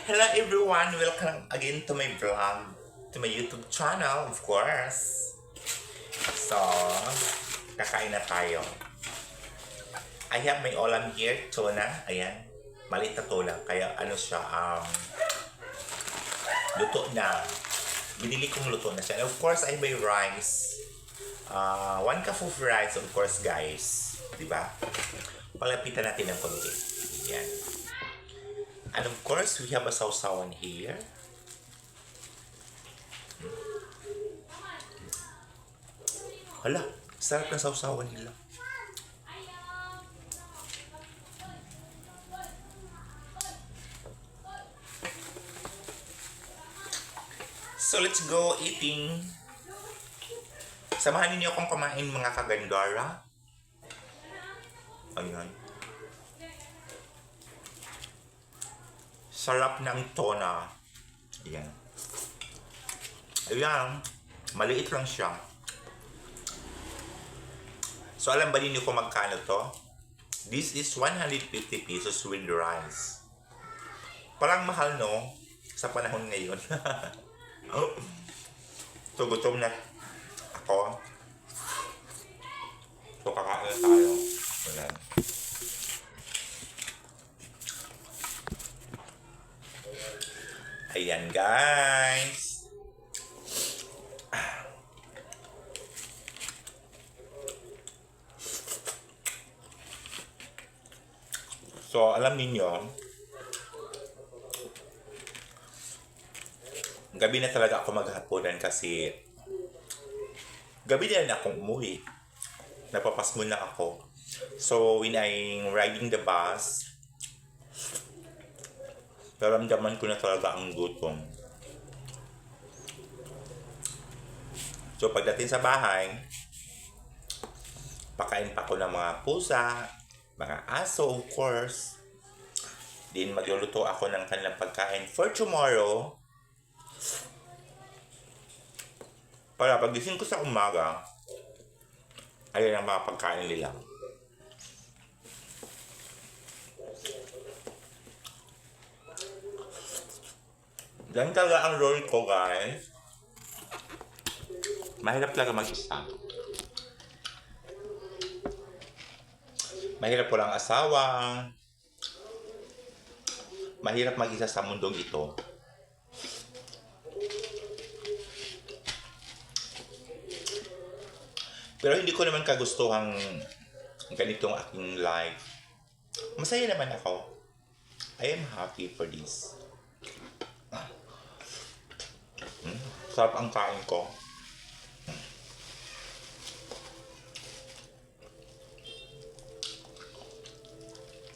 Hello everyone! Welcome again to my vlog, to my YouTube channel, of course. So, kakain na tayo. I have my ulam here, tuna. Ayan. Maliit na tuna. Kaya ano siya, luto na. Binili kong luto na siya. And of course, I have my rice. 1 cup of rice, of course, guys. Diba? Palapitan natin ng konti. Ayan. And of course, we have a sausawan here. Hala, sarap ng sausawan nila. So let's go eating. Samahan niyo akong kumain mga kagandara. Ayan. Sarap ng tuna. Ayan. Ayan. Maliit lang siya. So alam ba ninyo kung magkano to? This is 150 pesos with rice. Parang mahal, no? Sa panahon ngayon. So gutom na ako. So kakain na tayo. Ayan. Ayan, guys. So, alam niyo, gabi na talaga ako maghapunan kasi gabi na rin akong umuwi. Napapasmo na ako. So, when I'm riding the bus, naramdaman ko na talaga ang gutom. So, pagdating sa bahay, pakain pa ko ng mga pusa, mga aso, of course. Then, magluluto ako ng kanilang pagkain for tomorrow. Para pagising ko sa umaga, ayan ang mga pagkain nila. Yan talaga ang role ko, guys. Mahirap talaga mag-isa. Mahirap po lang asawa. Mahirap mag-isa sa mundong ito. Pero hindi ko naman kagustuhang ganitong aking life. Masaya naman ako. I am happy for this. Sarap ang kain ko.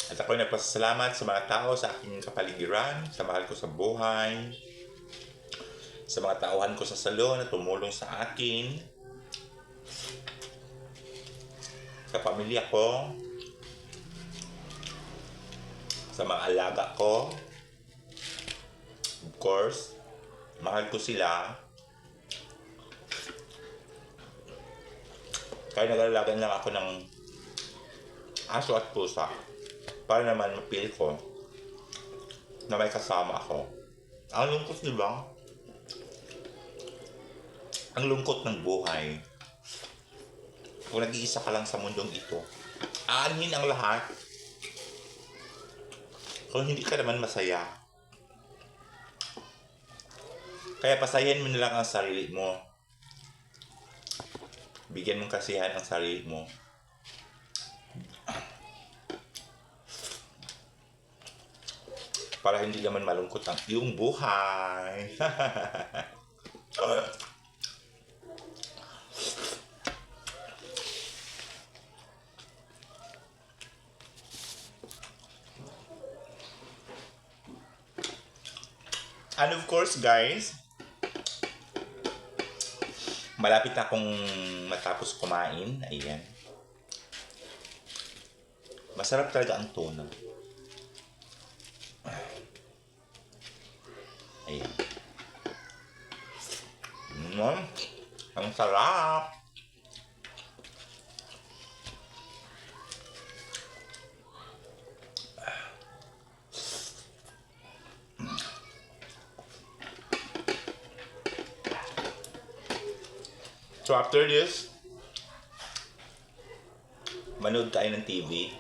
At ako'y nagpasalamat sa mga tao sa aking kapaligiran, sa mahal ko sa buhay, sa mga tauhan ko sa salon na tumulong sa akin, sa pamilya ko, sa mga alaga ko. Of course, mahal ko sila. Kaya nag-alagaan lang ako ng aso at pusa para naman mapili ko na may kasama ako. Ang lungkot, di ba? Ang lungkot ng buhay. Kung nag-iisa ka lang sa mundong ito, aanhin ang lahat. Kung hindi ka naman masaya. Kaya pasayan mo na lang ang sarili mo. Bigyan mong kasiyahan ang sarili mo. Para hindi naman malungkot ang iyong buhay. And of course, guys, malapit na akong matapos kumain. Ayan. Masarap talaga ang tuna. Ayan. Ang sarap. So after this, manood tayo ng TV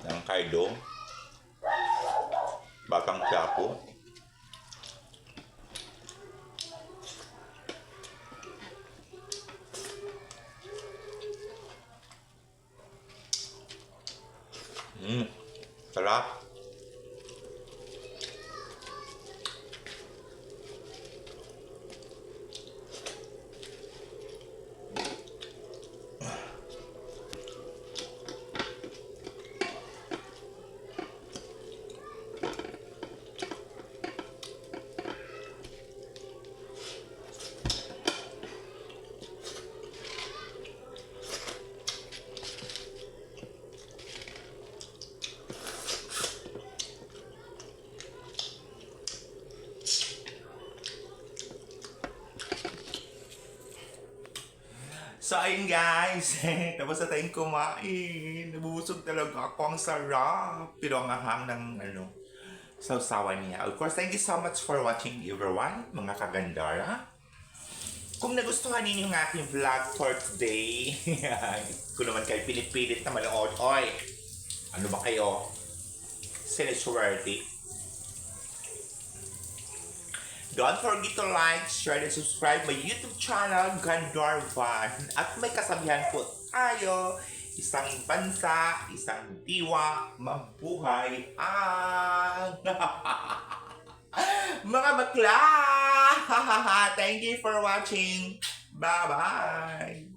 ng Cardo, Batang Quiapo. Sarap. So, ayun guys. Tapos na tayong kumain. Nabubusog talaga ako. Ang sarap. Pero ang ahang ng sausawan niya. Of course, thank you so much for watching everyone, mga kagandara. Kung nagustuhan ninyo yung aking vlog for today, kung naman kayo pinipilit na manood, oy, ano ba kayo? Siniswerte. Don't forget to like, share, and subscribe my YouTube channel, Gandar Van. At may kasabihan po tayo, isang bansa, isang diwa, mabuhay ang mga bakla! Thank you for watching. Bye-bye!